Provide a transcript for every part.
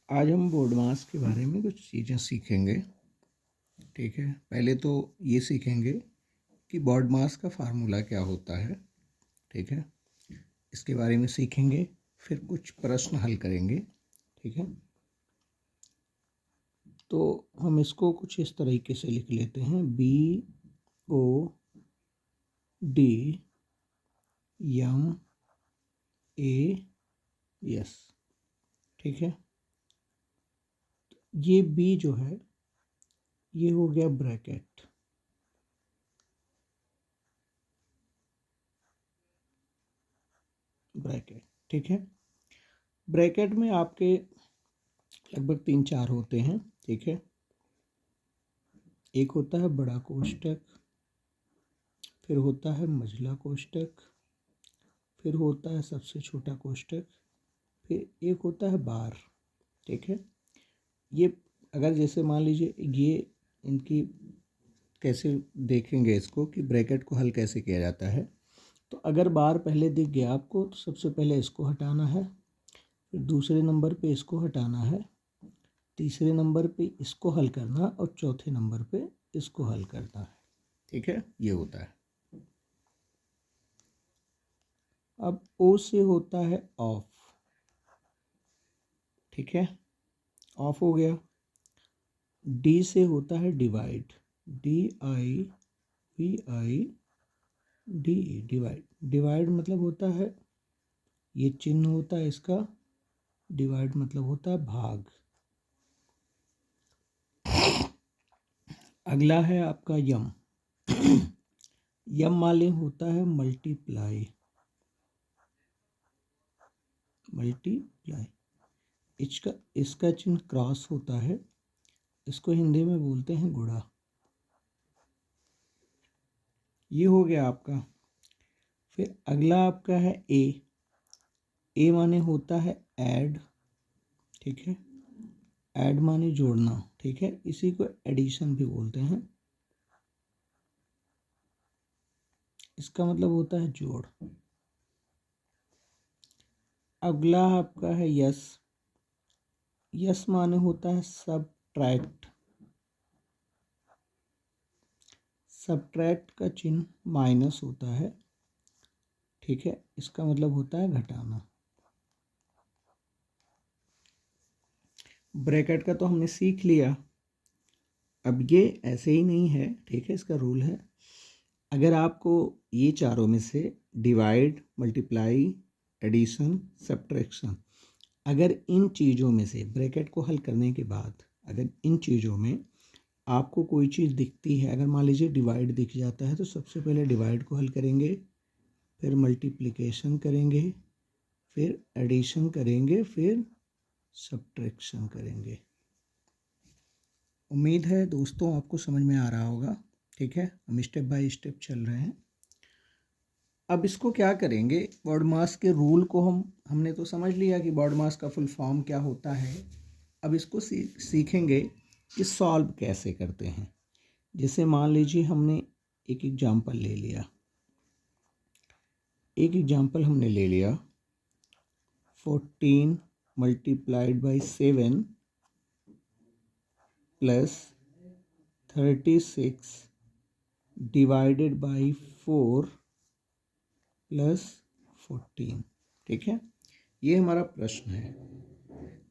आज हम बोर्ड मास के बारे में कुछ चीज़ें सीखेंगे। ठीक है, पहले तो ये सीखेंगे कि बोर्ड मास का फार्मूला क्या होता है। ठीक है, इसके बारे में सीखेंगे, फिर कुछ प्रश्न हल करेंगे। ठीक है, तो हम इसको कुछ इस तरीके से लिख लेते हैं, BODMAS। ठीक है, ये बी जो है ये हो गया ब्रैकेट, ठीक है। ब्रैकेट में आपके लगभग 3-4 होते हैं। ठीक है, एक होता है बड़ा कोष्टक, फिर होता है मझला कोष्टक, फिर होता है सबसे छोटा कोष्टक, फिर एक होता है बार। ठीक है, ये अगर जैसे मान लीजिए ये इनकी कैसे देखेंगे इसको कि ब्रैकेट को हल कैसे किया जाता है। तो अगर बार पहले दिख गया आपको तो सबसे पहले इसको हटाना है, फिर दूसरे नंबर पे इसको हटाना है, तीसरे नंबर पे इसको हल करना और चौथे नंबर पे इसको हल करना है। ठीक है, ये होता है। अब ओ से होता है ऑफ। ठीक है, ऑफ हो गया। डी से होता है डिवाइड, DIVID, डिवाइड। डिवाइड मतलब होता है, ये चिन्ह होता है इसका, डिवाइड मतलब होता है भाग। अगला है आपका यम। यम माने होता है मल्टीप्लाई, इसका चिन्ह क्रॉस होता है, इसको हिंदी में बोलते हैं गुणा। ये हो गया आपका। फिर अगला आपका है ए माने होता है ऐड। ठीक है, ऐड माने जोड़ना। ठीक है, इसी को एडिशन भी बोलते हैं, इसका मतलब होता है जोड़। अगला आपका है यस। यस माने होता है सबट्रैक्ट। सबट्रैक्ट का चिन्ह माइनस होता है। ठीक है, इसका मतलब होता है घटाना। ब्रैकेट का तो हमने सीख लिया। अब ये ऐसे ही नहीं है, ठीक है, इसका रूल है। अगर आपको ये चारों में से डिवाइड, मल्टीप्लाई, एडिशन, सब्ट्रैक्शन, अगर इन चीज़ों में से ब्रैकेट को हल करने के बाद अगर इन चीज़ों में आपको कोई चीज़ दिखती है, अगर मान लीजिए डिवाइड दिख जाता है तो सबसे पहले डिवाइड को हल करेंगे, फिर मल्टीप्लिकेशन करेंगे, फिर एडिशन करेंगे, फिर सब्ट्रैक्शन करेंगे। उम्मीद है दोस्तों आपको समझ में आ रहा होगा। ठीक है, हम स्टेप बाय स्टेप चल रहे हैं। अब इसको क्या करेंगे, बॉड मास के रूल को हमने तो समझ लिया कि बॉड मास का फुल फॉर्म क्या होता है। अब इसको सीखेंगे कि सॉल्व कैसे करते हैं। जैसे मान लीजिए हमने एक एग्जांपल ले लिया, 14 multiplied by 7 plus 36 divided by 4 plus 14। ठीक है, ये हमारा प्रश्न है।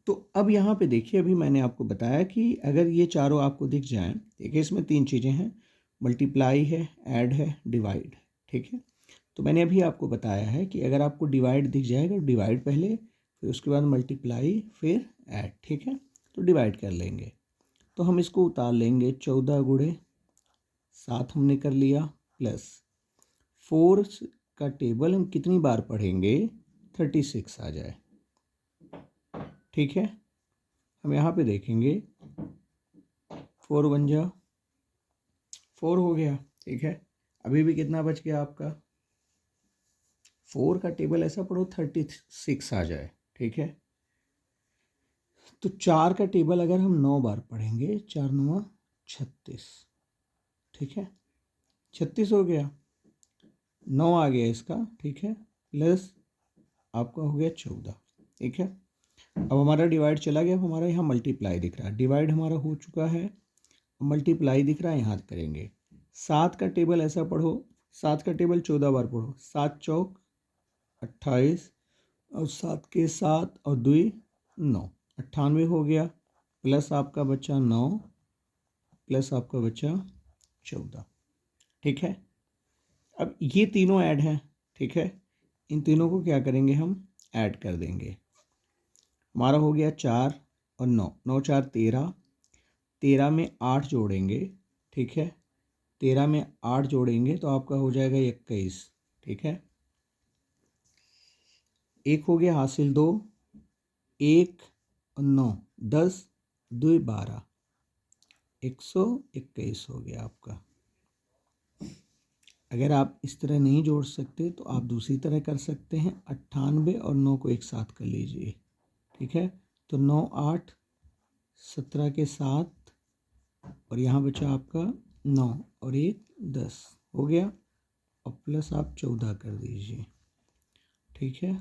तो अब यहाँ पे देखिए, अभी मैंने आपको बताया कि अगर ये चारों आपको दिख जाएं, देखिए इसमें 3 चीज़ें हैं, मल्टीप्लाई है, ऐड है, डिवाइड। ठीक है, तो मैंने अभी आपको बताया है कि अगर आपको डिवाइड दिख जाएगा, डिवाइड पहले, फिर उसके बाद मल्टीप्लाई, फिर ऐड। ठीक है, तो डिवाइड कर लेंगे, तो हम इसको उतार लेंगे, 14 गुणे 7 हमने कर लिया, प्लस 4 का टेबल हम कितनी बार पढ़ेंगे, 36 आ जाए। ठीक है, हम यहाँ पे देखेंगे 4 1 जा 4 हो गया। ठीक है, अभी भी कितना बच गया आपका, 4 का टेबल ऐसा पढ़ो 36 आ जाए। ठीक है, तो 4 का टेबल अगर हम 9 बार पढ़ेंगे, 4 9 36। ठीक है, 36 हो गया, 9 आ गया इसका। ठीक है, प्लस आपका हो गया 14। ठीक है, अब हमारा डिवाइड चला गया, अब हमारा यहाँ मल्टीप्लाई दिख रहा है, डिवाइड हमारा हो चुका है, मल्टीप्लाई दिख रहा है, यहाँ करेंगे। 7 का टेबल ऐसा पढ़ो, 7 का टेबल 14 बार पढ़ो, 7 चौक 28 और 7 के 7 और 2 9, 98 हो गया, प्लस आपका बचा 9 प्लस आपका बचा 14। ठीक है, अब ये तीनों ऐड हैं। ठीक है, इन तीनों को क्या करेंगे, हम ऐड कर देंगे। हमारा हो गया 4 और 9, 9 4 13, 13 में 8 जोड़ेंगे। ठीक है, 13 में 8 जोड़ेंगे तो आपका हो जाएगा 21। ठीक है, एक हो गया हासिल 2, 1 और 9 10 2 12, 121 हो गया आपका। अगर आप इस तरह नहीं जोड़ सकते तो आप दूसरी तरह कर सकते हैं, 98 और 9 को एक साथ कर लीजिए। ठीक है, तो 9 8 17 के 7 और यहाँ बचा आपका 9 और 1 10 हो गया, और प्लस आप 14 कर दीजिए। ठीक है,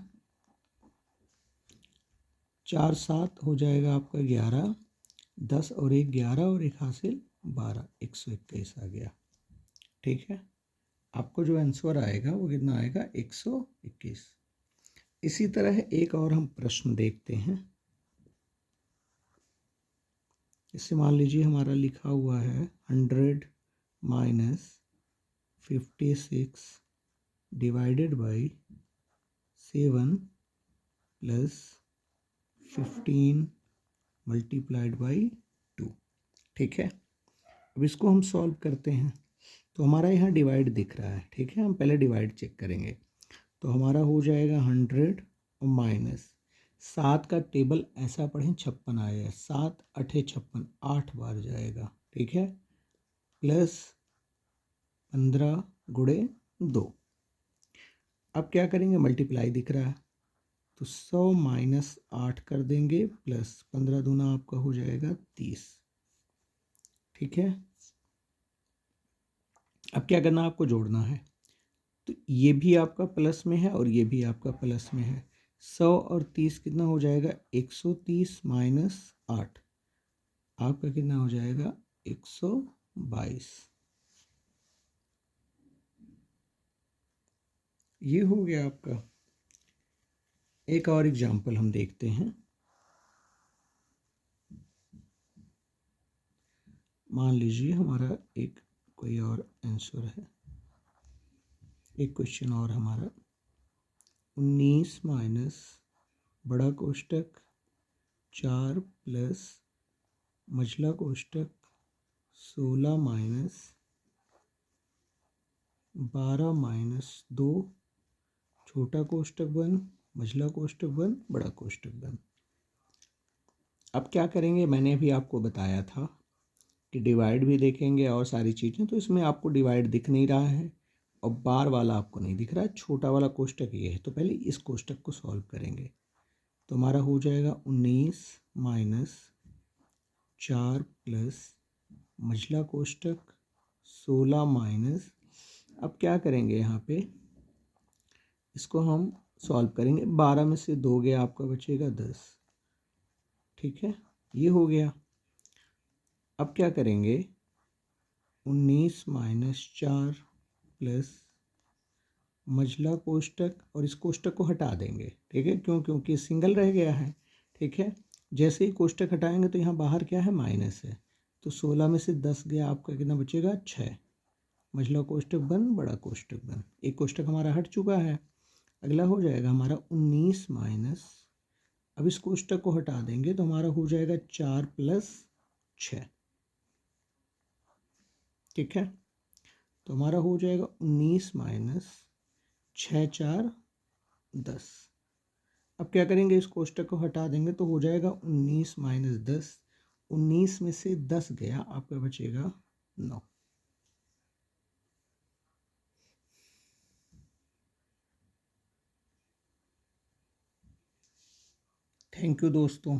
4 7 हो जाएगा आपका 11, 10 और 1 11 और 1 हासिल 12, 121 आ गया। ठीक है, आपको जो आंसर आएगा वो कितना आएगा, 121। इसी तरह एक और हम प्रश्न देखते हैं। इससे मान लीजिए हमारा लिखा हुआ है 100 minus 56 divided by 7 plus 15 multiplied by 2। ठीक है, अब इसको हम सॉल्व करते हैं। तो हमारा यहाँ डिवाइड दिख रहा है। ठीक है, हम पहले डिवाइड चेक करेंगे। तो हमारा हो जाएगा 100 और माइनस 7 का टेबल ऐसा पढ़ें 56 आएगा, 7 8 56, 8 बार जाएगा। ठीक है, प्लस 15 गुणे 2। अब क्या करेंगे, मल्टीप्लाई दिख रहा है तो 100 माइनस 8 कर देंगे, प्लस 15 दूना आपका हो जाएगा 30। ठीक है, अब क्या करना, आपको जोड़ना है। तो ये भी आपका प्लस में है और ये भी आपका प्लस में है। 100 और 30 कितना हो जाएगा, 130 माइनस 8 आपका कितना हो जाएगा, 122। ये हो गया आपका। एक और एग्जाम्पल हम देखते हैं। मान लीजिए हमारा एक कोई और आंसर है, एक क्वेश्चन और हमारा 19 माइनस बड़ा कोष्टक 4 प्लस मझला कोष्टक 16 माइनस 12 माइनस 2 छोटा कोष्टक बंद मझला कोष्टक बंद बड़ा कोष्टक बंद। अब क्या करेंगे, मैंने भी आपको बताया था कि डिवाइड भी देखेंगे और सारी चीज़ें। तो इसमें आपको डिवाइड दिख नहीं रहा है और बार वाला आपको नहीं दिख रहा है, छोटा वाला कोष्टक ये है। तो पहले इस कोष्टक को सॉल्व करेंगे। तो हमारा हो जाएगा 19 माइनस 4 प्लस मझला कोष्टक 16 माइनस, अब क्या करेंगे यहाँ पे, इसको हम सॉल्व करेंगे। 12 में से 2 गया, आपका बचेगा 10। ठीक है, ये हो गया। अब क्या करेंगे, 19 माइनस 4 प्लस मझला कोष्टक और इस कोष्टक को हटा देंगे। ठीक है, क्यों, क्योंकि सिंगल रह गया है। ठीक है, जैसे ही कोष्टक हटाएंगे तो यहाँ बाहर क्या है, माइनस है। तो 16 में से 10 गया, आपका कितना बचेगा, 6। मझला कोष्टक बंद बड़ा कोष्टक बंद, एक कोष्टक हमारा हट चुका है। अगला हो जाएगा हमारा 19 माइनस, अब इस कोष्टक को हटा देंगे तो हमारा हो जाएगा 4 प्लस 6। ठीक है, तो हमारा हो जाएगा 19 माइनस 6 4 10। अब क्या करेंगे, इस कोष्टक को हटा देंगे तो हो जाएगा 19 माइनस 10। 19 में से 10 गया, आपका बचेगा 9। थैंक यू दोस्तों।